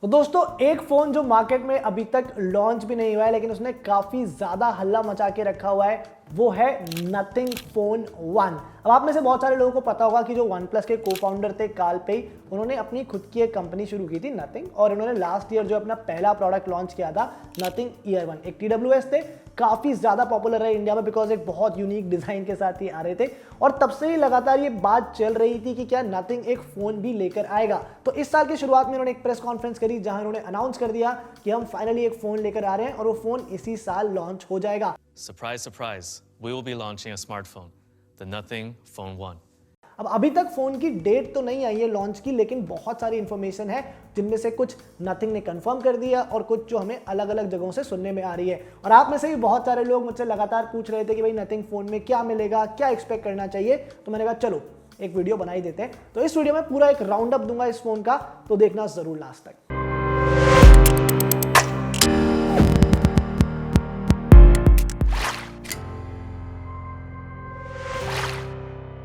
तो दोस्तों एक फोन जो मार्केट में अभी तक लॉन्च भी नहीं हुआ है लेकिन उसने काफी ज्यादा हल्ला मचा के रखा हुआ है वो है नथिंग फोन 1। अब आप में से बहुत सारे लोगों को पता होगा कि जो वन प्लस के को-फाउंडर थे काल पे, उन्होंने अपनी खुद की एक कंपनी शुरू की थी नथिंग, और उन्होंने लास्ट ईयर जो अपना पहला प्रोडक्ट लॉन्च किया था नथिंग ईयर 1। एक TWS थे, काफी ज्यादा पॉपुलर है इंडिया में बिकॉज एक बहुत यूनिक डिजाइन के साथ ही आ रहे थे और तब से ही लगातार ये बात चल रही थी कि क्या नथिंग एक फोन भी लेकर आएगा। तो इस साल की शुरुआत में उन्होंने एक प्रेस कॉन्फ्रेंस करी जहां उन्होंने अनाउंस कर दिया कि हम फाइनली एक फोन लेकर आ रहे हैं और वो फोन इसी साल लॉन्च हो जाएगा। Surprise, surprise, we will be launching a smartphone, the Nothing Phone 1. अब अभी तक फोन की डेट तो नहीं आई है लॉन्च की, लेकिन बहुत सारी इंफॉर्मेशन है जिनमें से कुछ नथिंग ने कंफर्म कर दिया और कुछ जो हमें अलग अलग जगहों से सुनने में आ रही है। और आप में से भी बहुत सारे लोग मुझसे लगातार पूछ रहे थे कि भाई नथिंग फोन में क्या मिलेगा, क्या एक्सपेक्ट करना चाहिए। तो मैंने कहा चलो एक वीडियो बना ही देते हैं। तो इस वीडियो में पूरा एक राउंड अप दूंगा इस फोन का, तो देखना जरूर लास्ट तक।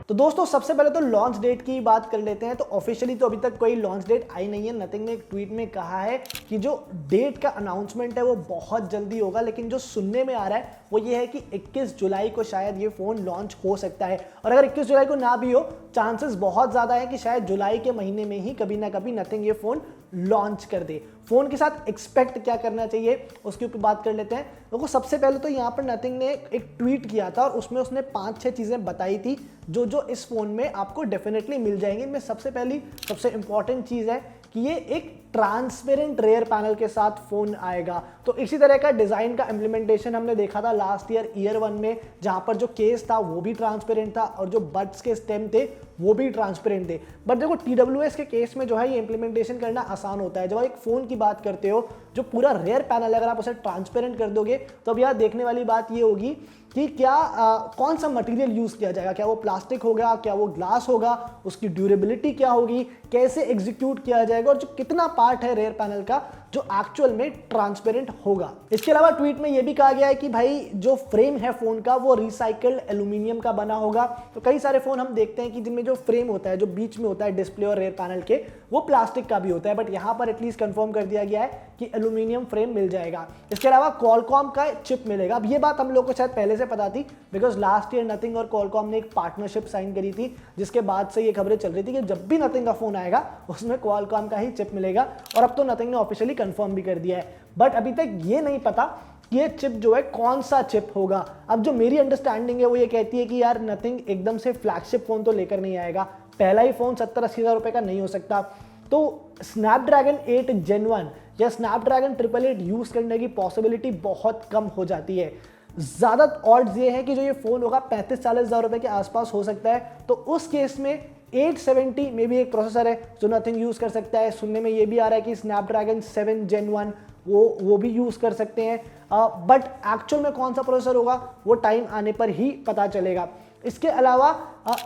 तो दोस्तों सबसे पहले तो लॉन्च डेट की बात कर लेते हैं। तो ऑफिशियली तो अभी तक कोई लॉन्च डेट आई नहीं है। नथिंग ने एक ट्वीट में कहा है कि जो डेट का अनाउंसमेंट है वो बहुत जल्दी होगा, लेकिन जो सुनने में आ रहा है वो ये है कि 21 जुलाई को शायद ये फोन लॉन्च हो सकता है। और अगर 21 जुलाई को ना भी हो, चांसेस बहुत ज्यादा है कि शायद जुलाई के महीने में ही कभी ना कभी नथिंग ये फोन लॉन्च कर दे। फोन के साथ एक्सपेक्ट क्या करना चाहिए उसके ऊपर बात कर लेते हैं। देखो सबसे पहले तो यहाँ पर नथिंग ने एक ट्वीट किया था और उसमें उसने 5-6 चीजें बताई थी जो जो इस फोन में आपको डेफिनेटली मिल जाएंगी। इनमें सबसे पहली सबसे इंपॉर्टेंट चीज है कि ये एक ट्रांसपेरेंट रेयर पैनल के साथ फोन आएगा। तो इसी तरह का डिजाइन का इम्प्लीमेंटेशन हमने देखा था लास्ट ईयर 1 में, जहां पर जो केस था वो भी ट्रांसपेरेंट था और जो बड्स के स्टेम थे वो भी ट्रांसपेरेंट थे। बट देखो TWS के केस में जो है ये इंप्लीमेंटेशन करना आसान होता है। जब आप एक फोन की बात करते हो जो पूरा रेयर पैनल है, अगर आप उसे ट्रांसपेरेंट कर दोगे तो अब यहाँ देखने वाली बात ये होगी कि क्या कौन सा मटेरियल यूज किया जाएगा, क्या वो प्लास्टिक होगा, क्या वो ग्लास होगा, उसकी ड्यूरेबिलिटी क्या होगी, कैसे एग्जीक्यूट किया जाएगा और जो कितना पार्ट है रेयर पैनल का जो एक्चुअल में ट्रांसपेरेंट होगा। इसके अलावा ट्वीट में यह भी कहा गया है कि भाई जो फ्रेम है फोन का वो रिसाइकल्ड एल्यूमिनियम का बना होगा। तो कई सारे फोन हम देखते हैं कि जिनमें जो फ्रेम होता है, जो बीच में होता है डिस्प्ले और रेयर पैनल के, वो प्लास्टिक का भी होता है, बट यहाँ पर एटलीस्ट कंफर्म कर दिया गया है कि एल्यूमिनियम फ्रेम मिल जाएगा। इसके अलावा क्वालकॉम का चिप मिलेगा। अब ये बात हम लोग को शायद पहले से पता थी बिकॉज लास्ट ईयर नथिंग और क्वालकॉम ने एक पार्टनरशिप साइन करी थी, जिसके बाद से ये खबरें चल रही थी कि जब भी नथिंग का फोन आएगा उसमें क्वालकॉम का ही चिप मिलेगा। और अब तो नथिंग ने ऑफिशियली कंफर्म भी कर दिया है, बट अभी तक ये नहीं पता कि ये चिप जो है कौन सा चिप होगा। अब जो मेरी अंडरस्टैंडिंग है वो ये कहती है कि यार नथिंग एकदम से फ्लैगशिप फोन तो लेकर नहीं आएगा, पहला ही फोन 70-80 हज़ार रुपए का नहीं हो सकता। तो स्नैपड्रैगन 8 Gen 1 या स्नैपड्रैगन 888 यूज करने की पॉसिबिलिटी बहुत कम हो जाती है। ज्यादा ऑड्स ये है कि जो ये फोन होगा 35-40 हज़ार रुपए के आसपास हो सकता है। तो उस केस में 870 में भी एक प्रोसेसर है जो नथिंग यूज कर सकता है। सुनने में ये भी आ रहा है कि स्नैपड्रैगन 7 Gen 1 वो भी यूज कर सकते हैं, बट एक्चुअल में कौन सा प्रोसेसर होगा वो टाइम आने पर ही पता चलेगा। इसके अलावा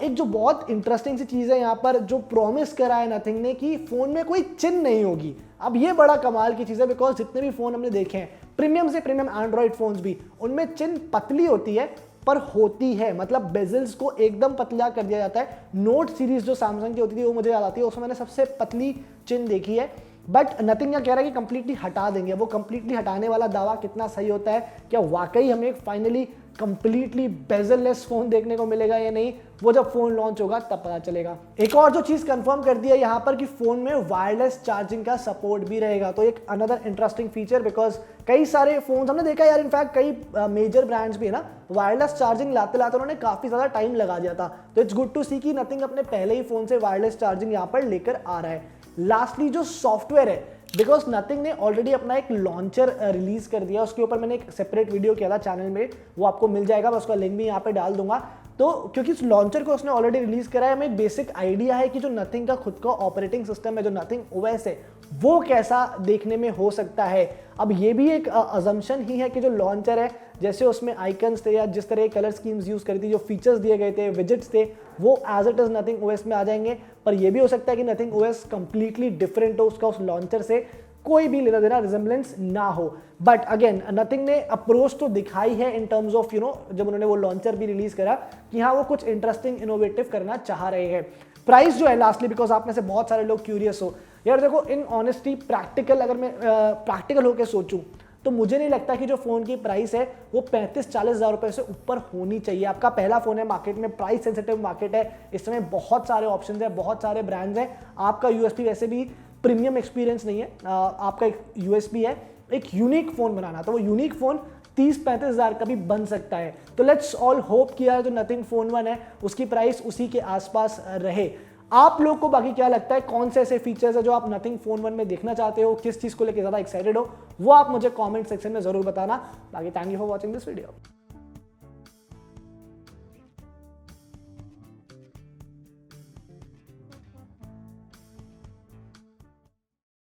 एक जो बहुत इंटरेस्टिंग सी चीज़ है यहाँ पर जो प्रॉमिस करा है नथिंग ने कि फोन में कोई चिन्ह नहीं होगी। अब ये बड़ा कमाल की चीज़ है बिकॉज जितने भी फोन हमने देखे हैं प्रीमियम से प्रीमियम एंड्रॉइड फोन्स भी, उनमें चिन्ह पतली होती है पर होती है, मतलब बेजल्स को एकदम पतला कर दिया जाता है। नोट सीरीज जो सैमसंग की होती थी वो मुझे याद आती है, उसमें मैंने सबसे पतली चिन्ह देखी है। बट नथिंग क्या कह रहा है कि कंप्लीटली हटा देंगे। वो कंप्लीटली हटाने वाला दावा कितना सही होता है, क्या वाकई हमें फाइनली कंप्लीटली बेजललेस फोन देखने को मिलेगा या नहीं, वो जब फोन लॉन्च होगा तब पता चलेगा। एक और जो चीज कंफर्म कर दी है यहाँ पर कि फोन में वायरलेस चार्जिंग का सपोर्ट भी रहेगा। तो एक अनदर इंटरेस्टिंग फीचर, बिकॉज कई सारे फोन हमने देखा यार, इनफैक्ट कई मेजर ब्रांड्स भी है ना, वायरलेस चार्जिंग लाते लाते उन्होंने काफी ज्यादा टाइम लगा दिया था। तो इट्स गुड टू सी कि नथिंग अपने पहले ही फोन से वायरलेस चार्जिंग यहाँ पर लेकर आ रहा है। लास्टली जो सॉफ्टवेयर है, बिकॉज नथिंग ने ऑलरेडी अपना एक लॉन्चर रिलीज कर दिया, उसके ऊपर मैंने एक सेपरेट वीडियो किया था चैनल में, वो आपको मिल जाएगा, मैं उसका लिंक भी यहाँ पे डाल दूंगा। तो क्योंकि इस लॉन्चर को उसने ऑलरेडी रिलीज करा है, हमें एक बेसिक आइडिया है कि जो नथिंग का खुद का ऑपरेटिंग सिस्टम है, जो नथिंग OS है, वो कैसा देखने में हो सकता है। अब ये भी एक अजम्पशन ही है कि जो लॉन्चर है, जैसे उसमें आइकन्स थे या जिस तरह कलर स्कीम्स यूज करी थी, जो फीचर्स दिए गए थे, विजेट्स थे, वो as it is nothing OS में आ जाएंगे। पर ये भी हो सकता है कि नथिंग OS कंप्लीटली डिफरेंट हो, उसका उस लॉन्चर से कोई भी लेना देना रिजेम्बलेंस ना हो। बट अगेन नथिंग ने अप्रोच तो दिखाई है इन टर्म्स ऑफ जब उन्होंने वो लॉन्चर भी रिलीज करा कि हाँ वो कुछ इंटरेस्टिंग इनोवेटिव करना चाह रहे हैं। प्राइस जो है लास्टली, बिकॉज आप में से बहुत सारे लोग क्यूरियस हो, यार देखो, इन ऑनेस्टी प्रैक्टिकल, अगर मैं प्रैक्टिकल होकर सोचूं तो मुझे नहीं लगता कि जो फ़ोन की प्राइस है वो 35-40 हज़ार रुपये से ऊपर होनी चाहिए। आपका पहला फ़ोन है मार्केट में, प्राइस सेंसिटिव मार्केट है, इस समय बहुत सारे ऑप्शंस हैं, बहुत सारे ब्रांड्स हैं। आपका यूएसपी वैसे भी प्रीमियम एक्सपीरियंस नहीं है, आपका एक यूएसपी है एक यूनिक फ़ोन बनाना, तो वो यूनिक फ़ोन 30-35 हज़ार का भी बन सकता है। तो लेट्स ऑल होप किया जो नथिंग फ़ोन 1 है उसकी प्राइस उसी के आसपास रहे। आप लोग को बाकी क्या लगता है, कौन से ऐसे फीचर्स है जो आप नथिंग फोन 1 में देखना चाहते हो, किस चीज़ को लेकर ज़्यादा एक्साइटेड हो, वो आप मुझे कमेंट सेक्शन में ज़रूर बताना। बाकी thank you for watching this video.